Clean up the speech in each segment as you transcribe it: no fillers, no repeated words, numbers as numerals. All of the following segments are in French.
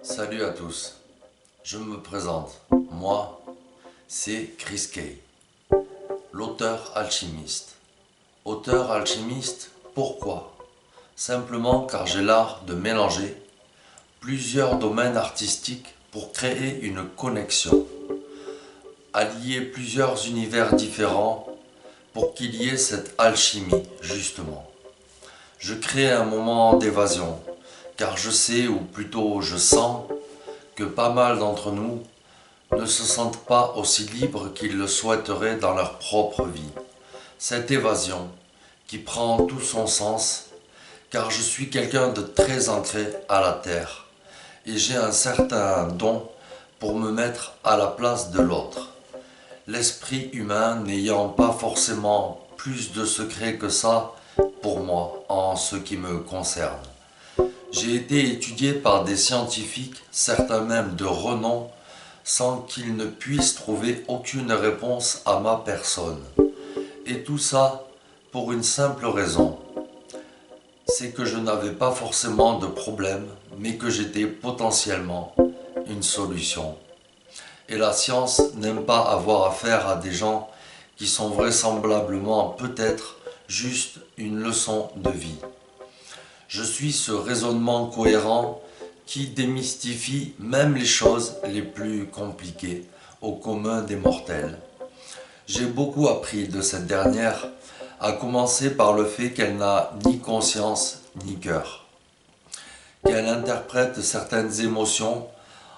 Salut à tous, je me présente. Moi, c'est Chris Kay, l'auteur alchimiste. Auteur alchimiste, pourquoi? Simplement car j'ai l'art de mélanger plusieurs domaines artistiques pour créer une connexion, allier plusieurs univers différents pour qu'il y ait cette alchimie, justement. Je crée un moment d'évasion, car je sais, ou plutôt je sens, que pas mal d'entre nous ne se sentent pas aussi libres qu'ils le souhaiteraient dans leur propre vie. Cette évasion qui prend tout son sens, car je suis quelqu'un de très ancré à la terre et j'ai un certain don pour me mettre à la place de l'autre. L'esprit humain n'ayant pas forcément plus de secrets que ça pour moi en ce qui me concerne. J'ai été étudié par des scientifiques, certains même de renom, sans qu'ils ne puissent trouver aucune réponse à ma personne. Et tout ça pour une simple raison, c'est que je n'avais pas forcément de problème, mais que j'étais potentiellement une solution. Et la science n'aime pas avoir affaire à des gens qui sont vraisemblablement peut-être juste une leçon de vie. Je suis ce raisonnement cohérent qui démystifie même les choses les plus compliquées au commun des mortels. J'ai beaucoup appris de cette dernière, à commencer par le fait qu'elle n'a ni conscience ni cœur, qu'elle interprète certaines émotions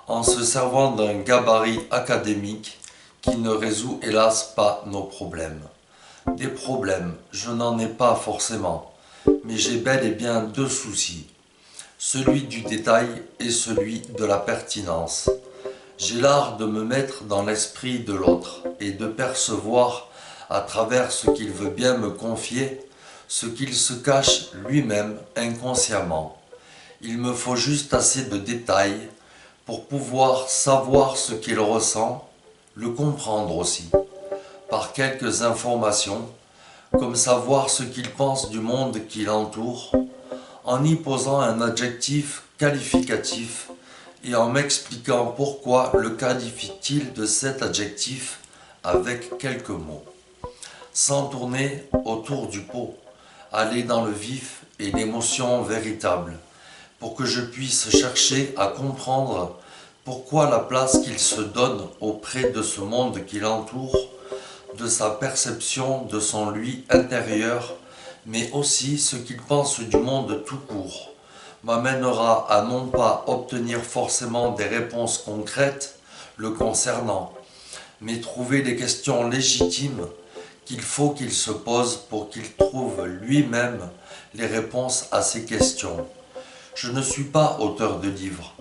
en se servant d'un gabarit académique qui ne résout hélas pas nos problèmes. Des problèmes, je n'en ai pas forcément, mais j'ai bel et bien deux soucis, celui du détail et celui de la pertinence. J'ai l'art de me mettre dans l'esprit de l'autre et de percevoir à travers ce qu'il veut bien me confier, ce qu'il se cache lui-même inconsciemment. Il me faut juste assez de détails pour pouvoir savoir ce qu'il ressent, le comprendre aussi, par quelques informations, comme savoir ce qu'il pense du monde qui l'entoure, en y posant un adjectif qualificatif et en m'expliquant pourquoi le qualifie-t-il de cet adjectif avec quelques mots. Sans tourner autour du pot, aller dans le vif et l'émotion véritable, pour que je puisse chercher à comprendre pourquoi la place qu'il se donne auprès de ce monde qui l'entoure, de sa perception de son lui intérieur, mais aussi ce qu'il pense du monde tout court, m'amènera à non pas obtenir forcément des réponses concrètes le concernant, mais trouver les questions légitimes qu'il faut qu'il se pose pour qu'il trouve lui-même les réponses à ces questions. Je ne suis pas auteur de livres,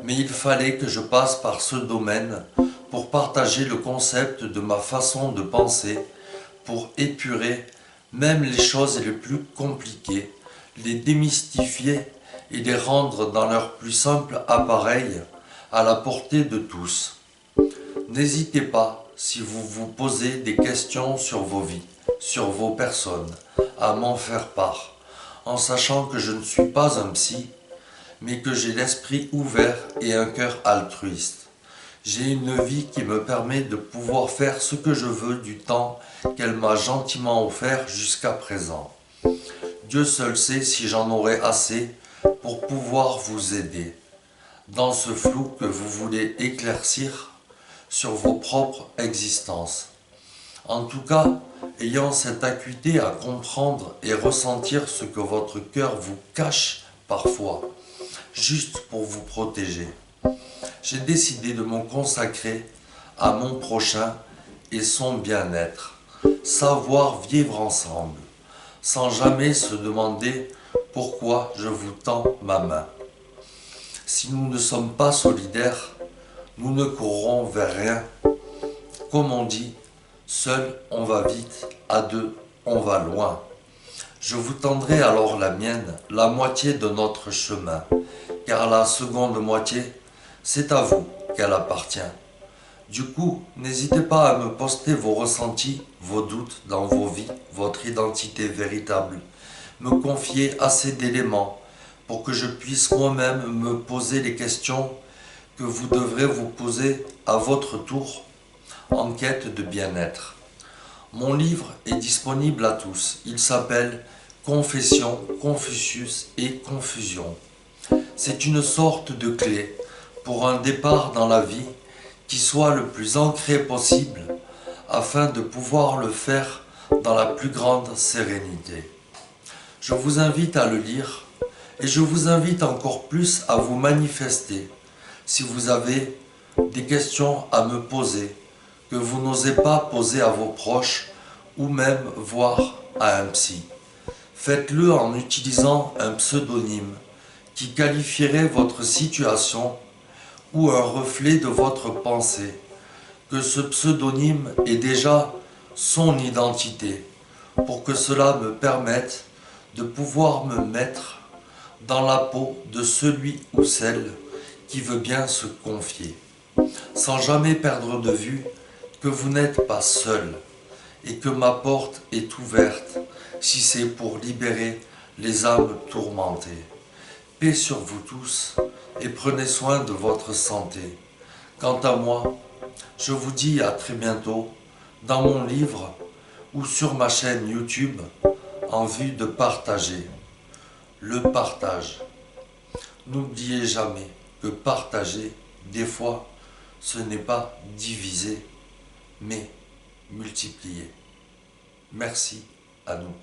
mais il fallait que je passe par ce domaine pour partager le concept de ma façon de penser, pour épurer même les choses les plus compliquées, les démystifier et les rendre dans leur plus simple appareil à la portée de tous. N'hésitez pas, si vous vous posez des questions sur vos vies, sur vos personnes, à m'en faire part, en sachant que je ne suis pas un psy, mais que j'ai l'esprit ouvert et un cœur altruiste. J'ai une vie qui me permet de pouvoir faire ce que je veux du temps qu'elle m'a gentiment offert jusqu'à présent. Dieu seul sait si j'en aurai assez pour pouvoir vous aider dans ce flou que vous voulez éclaircir sur vos propres existences. En tout cas, ayant cette acuité à comprendre et ressentir ce que votre cœur vous cache parfois, juste pour vous protéger. J'ai décidé de me consacrer à mon prochain et son bien-être, savoir vivre ensemble, sans jamais se demander pourquoi je vous tends ma main. Si nous ne sommes pas solidaires, nous ne courrons vers rien. Comme on dit, seul on va vite, à deux on va loin. Je vous tendrai alors la mienne, la moitié de notre chemin, car la seconde moitié, c'est à vous qu'elle appartient. Du coup, n'hésitez pas à me poster vos ressentis, vos doutes dans vos vies, votre identité véritable. Me confier assez d'éléments pour que je puisse moi-même me poser les questions que vous devrez vous poser à votre tour en quête de bien-être. Mon livre est disponible à tous. Il s'appelle Confession, Confucius et Confusion. C'est une sorte de clé pour un départ dans la vie qui soit le plus ancré possible afin de pouvoir le faire dans la plus grande sérénité. Je vous invite à le lire et je vous invite encore plus à vous manifester si vous avez des questions à me poser que vous n'osez pas poser à vos proches ou même voir à un psy. Faites-le en utilisant un pseudonyme qui qualifierait votre situation ou un reflet de votre pensée, que ce pseudonyme est déjà son identité, pour que cela me permette de pouvoir me mettre dans la peau de celui ou celle qui veut bien se confier, sans jamais perdre de vue que vous n'êtes pas seul et que ma porte est ouverte si c'est pour libérer les âmes tourmentées. Paix sur vous tous et prenez soin de votre santé. Quant à moi, je vous dis à très bientôt dans mon livre ou sur ma chaîne YouTube en vue de partager. Le partage. N'oubliez jamais que partager, des fois, ce n'est pas diviser, mais multiplier. Merci à nous.